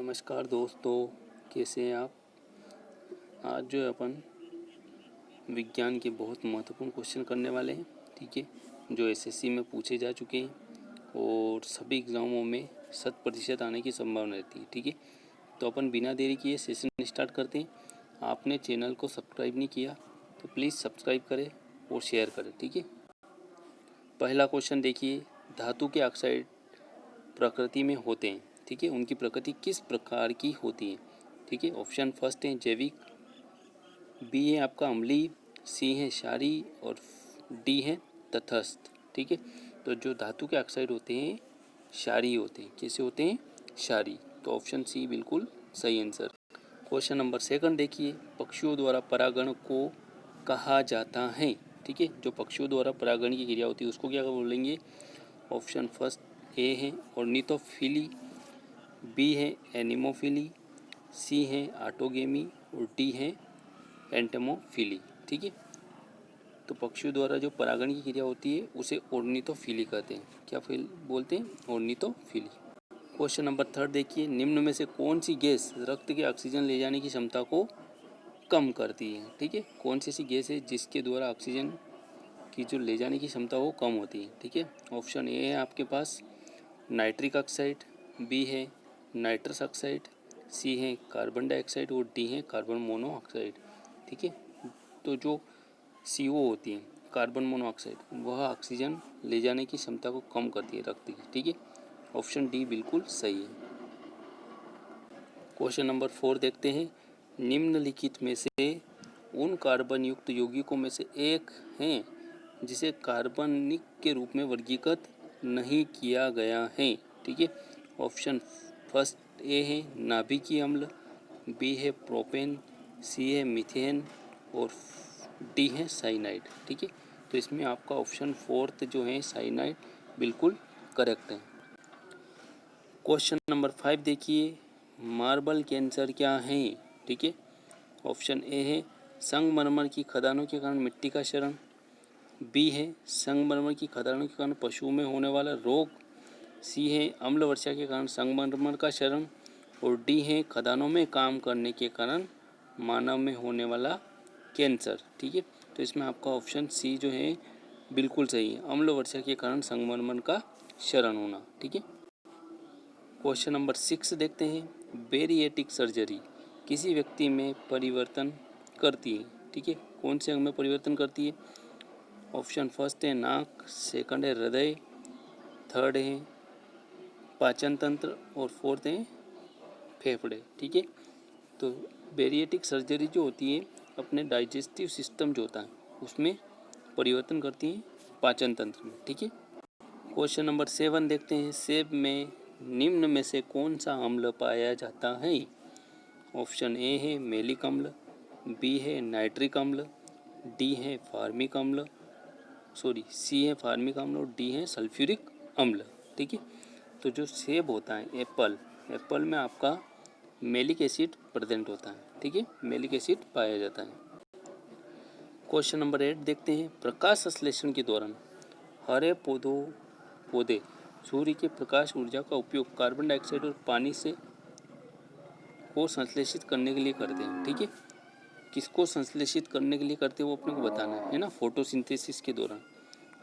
नमस्कार दोस्तों, कैसे हैं आप। आज जो है अपन विज्ञान के बहुत महत्वपूर्ण क्वेश्चन करने वाले हैं। ठीक है, जो एसएससी में पूछे जा चुके हैं और सभी एग्ज़ामों में 100% आने की संभावना रहती है। ठीक है, तो अपन बिना देरी किए सेशन स्टार्ट करते हैं। आपने चैनल को सब्सक्राइब नहीं किया तो प्लीज़ सब्सक्राइब करें और शेयर करें। ठीक है, पहला क्वेश्चन देखिए, धातु के ऑक्साइड प्रकृति में होते हैं। ठीक है, उनकी प्रकृति किस प्रकार की होती है। ठीक है, ऑप्शन फर्स्ट है जैविक, बी है आपका अम्लीय, सी है क्षारीय और डी है तटस्थ। ठीक है, तो जो धातु के ऑक्साइड होते हैं क्षारीय होते हैं। कैसे होते हैं? क्षारीय। तो ऑप्शन सी बिल्कुल सही आंसर। क्वेश्चन नंबर सेकंड देखिए, पक्षियों द्वारा परागण को कहा जाता है। ठीक है, जो पक्षियों द्वारा परागण की क्रिया होती है उसको क्या बोलेंगे। ऑप्शन फर्स्ट ए है ऑर्निथोफिली, बी है एनिमोफिली, सी है ऑटोगेमी और डी है एंटमोफिली। ठीक है, तो पक्षियों द्वारा जो परागण की क्रिया होती है उसे ऑर्निथोफिली कहते हैं। क्या फील बोलते हैं? ऑर्निथोफिली। क्वेश्चन नंबर थर्ड देखिए, निम्न में से कौन सी गैस रक्त के ऑक्सीजन ले जाने की क्षमता को कम करती है। ठीक है, कौन सी ऐसी गैस है जिसके द्वारा ऑक्सीजन की जो ले जाने की क्षमता वो कम होती है। ठीक है, ऑप्शन ए है आपके पास नाइट्रिक ऑक्साइड, बी है नाइट्रस ऑक्साइड, सी है कार्बन डाइऑक्साइड और डी है कार्बन मोनोऑक्साइड। ठीक है, तो जो CO होती है कार्बन मोनोऑक्साइड वह ऑक्सीजन ले जाने की क्षमता को कम करती है रक्त की। ठीक है, ऑप्शन डी बिल्कुल सही है। क्वेश्चन नंबर 4 देखते हैं, निम्नलिखित में से उन कार्बन युक्त यौगिकों में से एक है जिसे कार्बनिक के रूप में वर्गीकृत नहीं किया गया है। ठीक है, ऑप्शन फर्स्ट ए है नाभिकीय अम्ल, बी है प्रोपेन, सी है मीथेन और डी है साइनाइड। ठीक है, तो इसमें आपका ऑप्शन फोर्थ जो है साइनाइड बिल्कुल करेक्ट है। क्वेश्चन नंबर 5 देखिए, मार्बल कैंसर क्या है। ठीक है, ऑप्शन ए है संगमरमर की खदानों के कारण मिट्टी का क्षरण, बी है संगमरमर की खदानों के कारण पशुओं में होने वाला रोग, सी है अम्ल वर्षा के कारण संगमरमर का क्षरण और डी है खदानों में काम करने के कारण मानव में होने वाला कैंसर। ठीक है, तो इसमें आपका ऑप्शन सी जो है बिल्कुल सही है, अम्ल वर्षा के कारण संगमरमर का क्षरण होना। ठीक है, क्वेश्चन नंबर 6 देखते हैं, बेरिएटिक सर्जरी किसी व्यक्ति में परिवर्तन करती है। ठीक है, कौन से अंग में परिवर्तन करती है। ऑप्शन फर्स्ट है नाक, सेकंड है हृदय, थर्ड है पाचन तंत्र और फोर्थ है फेफड़े। ठीक है, तो बेरिएटिक सर्जरी जो होती है अपने डाइजेस्टिव सिस्टम जो होता है उसमें परिवर्तन करती है, पाचन तंत्र में। ठीक है, क्वेश्चन नंबर 7 देखते हैं, सेब में निम्न में से कौन सा अम्ल पाया जाता है। ऑप्शन ए है मैलिक अम्ल, बी है नाइट्रिक अम्ल, डी है फार्मिक अम्ल सी है फार्मिक अम्ल और डी है सल्फ्यूरिक अम्ल। ठीक है, तो जो सेब होता है एप्पल में आपका मैलिक एसिड प्रेजेंट होता है। ठीक है, मैलिक एसिड पाया जाता है। क्वेश्चन नंबर 8 देखते हैं, प्रकाश संश्लेषण के दौरान हरे पौधे सूर्य के प्रकाश ऊर्जा का उपयोग कार्बन डाइऑक्साइड और पानी से को संश्लेषित करने के लिए करते हैं। ठीक है, किसको संश्लेषित करने के लिए करते हैं वो अपने को बताना है ना, फोटोसिंथेसिस के दौरान।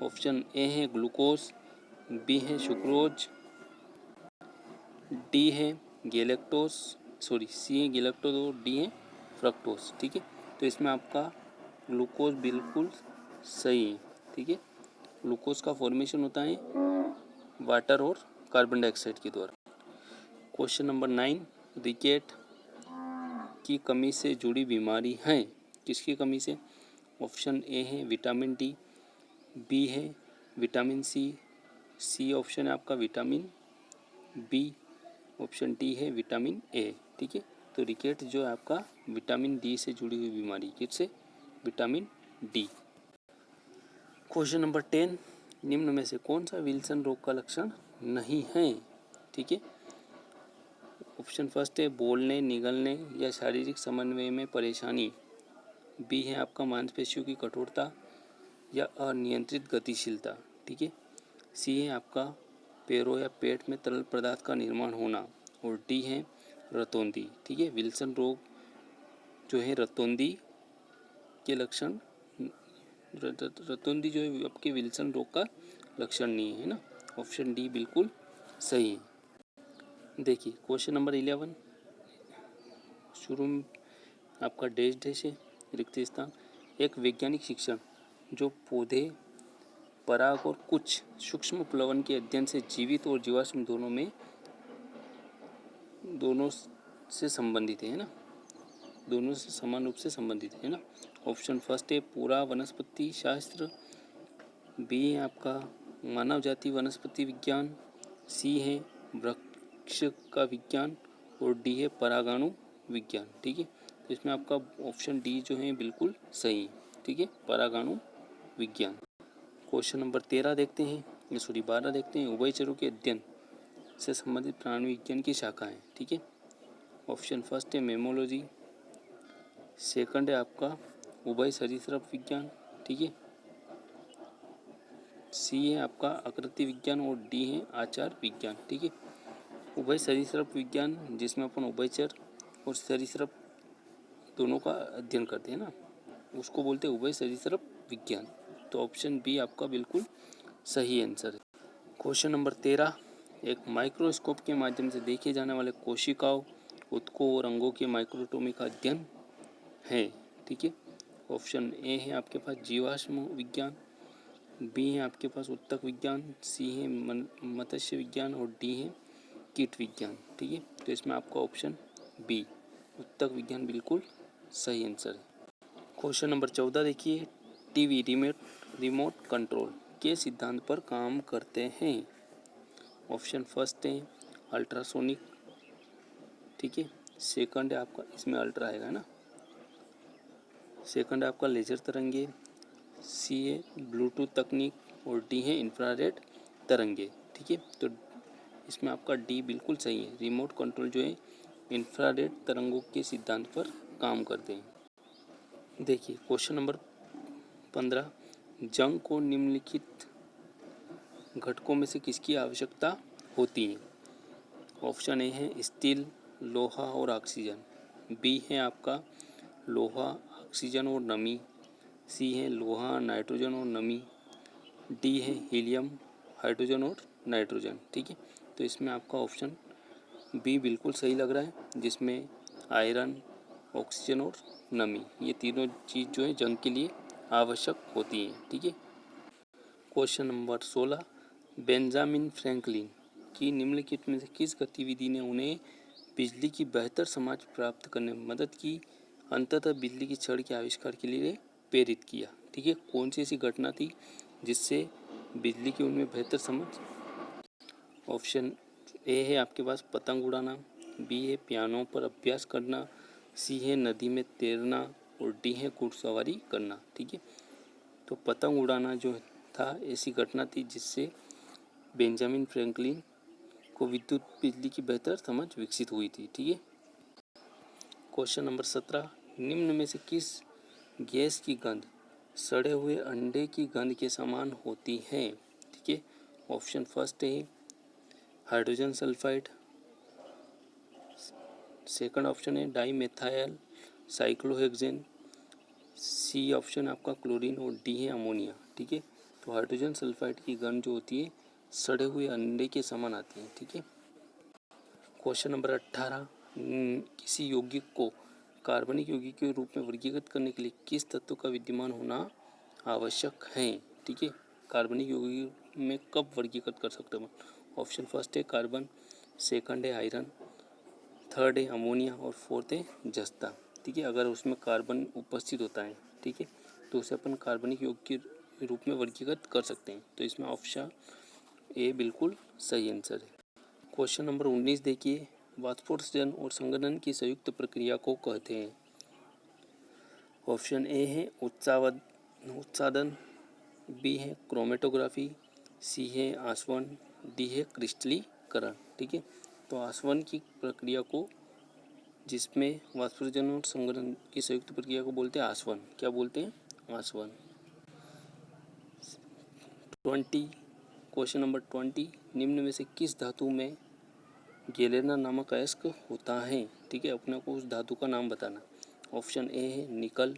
ऑप्शन ए है ग्लूकोज, बी है सुक्रोज, डी है सी है गैलेक्टोज और डी है फ्रक्टोज। ठीक है, तो इसमें आपका ग्लूकोज बिल्कुल सही है। ठीक है, ग्लूकोज का फॉर्मेशन होता है वाटर और कार्बन डाइऑक्साइड के द्वारा। क्वेश्चन नंबर 9, रिकेट की कमी से जुड़ी बीमारी है, किसकी कमी से। ऑप्शन ए है विटामिन डी, बी है विटामिन सी ऑप्शन है आपका विटामिन बी, ऑप्शन डी है विटामिन ए। ठीक है, तो रिकेट जो है आपका विटामिन डी से जुड़ी हुई बीमारी, किससे? Vitamin D. क्वेश्चन नंबर 10, निम्न में से कौन सा विल्सन रोग का लक्षण नहीं है। ठीक है, ऑप्शन फर्स्ट है बोलने, निगलने या शारीरिक समन्वय में परेशानी, बी है आपका मांसपेशियों की कठोरता या अनियंत्रित गतिशीलता। ठीक है, सी है आपका पैरों या पेट में तरल पदार्थ का निर्माण होना और डी है रतौंधी। ठीक है, विल्सन रोग जो है रतौंधी के लक्षण, रतौंधी जो है आपके विल्सन रोग का लक्षण नहीं है ना। ऑप्शन डी बिल्कुल सही है। देखिए क्वेश्चन नंबर 11 शुरू में आपका डैश है, रिक्त स्थान। एक वैज्ञानिक शिक्षण जो पौधे, पराग और कुछ सूक्ष्म प्लवन के अध्ययन से जीवित और जीवाश्म दोनों से संबंधित है ना, दोनों से समान रूप से संबंधित है ना। ऑप्शन फर्स्ट है पूरा वनस्पति शास्त्र, बी है आपका मानव जाति वनस्पति विज्ञान, सी है वृक्ष का विज्ञान और डी है परागाणु विज्ञान। ठीक है, तो इसमें आपका ऑप्शन डी जो है बिल्कुल सही है। ठीक है, परागाणु विज्ञान। क्वेश्चन नंबर 13 देखते हैं, 12 देखते हैं। उभयचरों के अध्ययन से संबंधित प्राणी विज्ञान की शाखा है। ठीक है, ऑप्शन फर्स्ट है मेमोलॉजी, सेकंड है आपका उभय सरीसृप विज्ञान। ठीक है, सी है आपका आकृति विज्ञान और डी है आचार विज्ञान। ठीक है, उभय सरीसृप विज्ञान जिसमें अपन उभयचर और सरीसृप दोनों का अध्ययन करते हैं ना, उसको बोलते हैं उभय सरीसृप विज्ञान। तो ऑप्शन बी आपका बिल्कुल सही आंसर है। क्वेश्चन नंबर 13, एक माइक्रोस्कोप के माध्यम से देखे जाने वाले कोशिकाओं, ऊतकों और अंगों के माइक्रोटोमी का अध्ययन है। ठीक है, ऑप्शन ए है आपके पास जीवाश्म विज्ञान, बी है आपके पास उत्तक विज्ञान, सी है मत्स्य विज्ञान और डी है कीट विज्ञान। ठीक है, तो इसमें आपका ऑप्शन बी उत्तक विज्ञान बिल्कुल सही आंसर है। क्वेश्चन नंबर 14 देखिए, टीवी रिमोट कंट्रोल के सिद्धांत पर काम करते हैं। ऑप्शन फर्स्ट है अल्ट्रासोनिक, ठीक है, सेकंड है आपका, इसमें अल्ट्रा आएगा ना, सेकंड है आपका लेजर तरंगे, सी है ब्लूटूथ तकनीक और डी है इंफ्रारेड तरंगे। ठीक है, तो इसमें आपका डी बिल्कुल सही है, रिमोट कंट्रोल जो है इंफ्रारेड तरंगों के सिद्धांत पर काम करते हैं। देखिए क्वेश्चन नंबर 15, जंग को निम्नलिखित घटकों में से किसकी आवश्यकता होती है। ऑप्शन ए है स्टील, लोहा और ऑक्सीजन, बी है आपका लोहा, ऑक्सीजन और नमी, सी है लोहा, नाइट्रोजन और नमी, डी है हीलियम, हाइड्रोजन और नाइट्रोजन। ठीक है, तो इसमें आपका ऑप्शन बी बिल्कुल सही लग रहा है, जिसमें आयरन, ऑक्सीजन और नमी ये तीनों चीज़ जो है जंग के लिए आवश्यक होती हैं। ठीक है, क्वेश्चन नंबर 16, बेंजामिन फ्रैंकलिन की निम्नलिखित में से किस गतिविधि ने उन्हें बिजली की बेहतर समझ प्राप्त करने में मदद की, अंततः बिजली की छड़ के आविष्कार के लिए प्रेरित किया। ठीक है, कौन सी ऐसी घटना थी जिससे बिजली की उनमें बेहतर समझ। ऑप्शन ए है आपके पास पतंग उड़ाना, बी है पियानो पर अभ्यास करना, सी है नदी में तैरना और डी है घुड़सवारी करना। ठीक है, तो पतंग उड़ाना जो था ऐसी घटना थी जिससे बेंजामिन फ्रैंकलिन को विद्युत बिजली की बेहतर समझ विकसित हुई थी। ठीक है, क्वेश्चन नंबर 17, निम्न में से किस गैस की गंध सड़े हुए अंडे की गंध के समान होती है। ठीक है, ऑप्शन फर्स्ट है हाइड्रोजन सल्फाइड, सेकंड ऑप्शन है dimethyl cyclohexane, C option आपका क्लोरीन और डी है अमोनिया। ठीक है, तो हाइड्रोजन सल्फाइड की गंध जो होती है सड़े हुए अंडे के समान आती है। ठीक है, क्वेश्चन नंबर 18, किसी यौगिक को कार्बनिक यौगिक के रूप में वर्गीकृत करने के लिए किस तत्व का विद्यमान होना आवश्यक है। ठीक है, कार्बनिक यौगिक में कब वर्गीकृत कर सकते हैं। ऑप्शन फर्स्ट है कार्बन, सेकंड है आयरन, थर्ड है अमोनिया और फोर्थ है जस्ता। ठीक है, अगर उसमें कार्बन उपस्थित होता है, ठीक है, तो उसे अपन कार्बनिक यौगिक के रूप में वर्गीकृत कर सकते हैं। तो इसमें ऑप्शन ए बिल्कुल सही आंसर है। क्वेश्चन नंबर 19 देखिए, वाष्पोत्सर्जन और संघनन की संयुक्त प्रक्रिया को कहते हैं। ऑप्शन ए है उत्सादन, बी है क्रोमेटोग्राफी, सी है आसवन, डी है क्रिस्टलीकरण। ठीक है, तो आसवन की प्रक्रिया को, जिसमें वाष्पोत्सर्जन और संघनन की संयुक्त प्रक्रिया को बोलते हैं आसवन। क्या बोलते हैं, आसवन। 20, क्वेश्चन नंबर 20, निम्न में से किस धातु में गैलेना नामक अयस्क होता है। ठीक है, अपने को उस धातु का नाम बताना। ऑप्शन ए है निकल,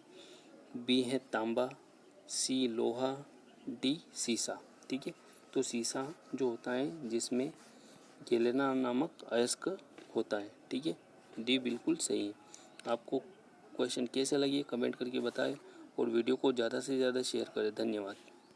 बी है तांबा, सी लोहा, डी सीसा। ठीक है, तो सीसा जो होता है जिसमें गैलेना नामक अयस्क होता है। ठीक है, डी बिल्कुल सही है। आपको क्वेश्चन कैसे लगे कमेंट करके बताएं और वीडियो को ज़्यादा से ज़्यादा शेयर करें। धन्यवाद।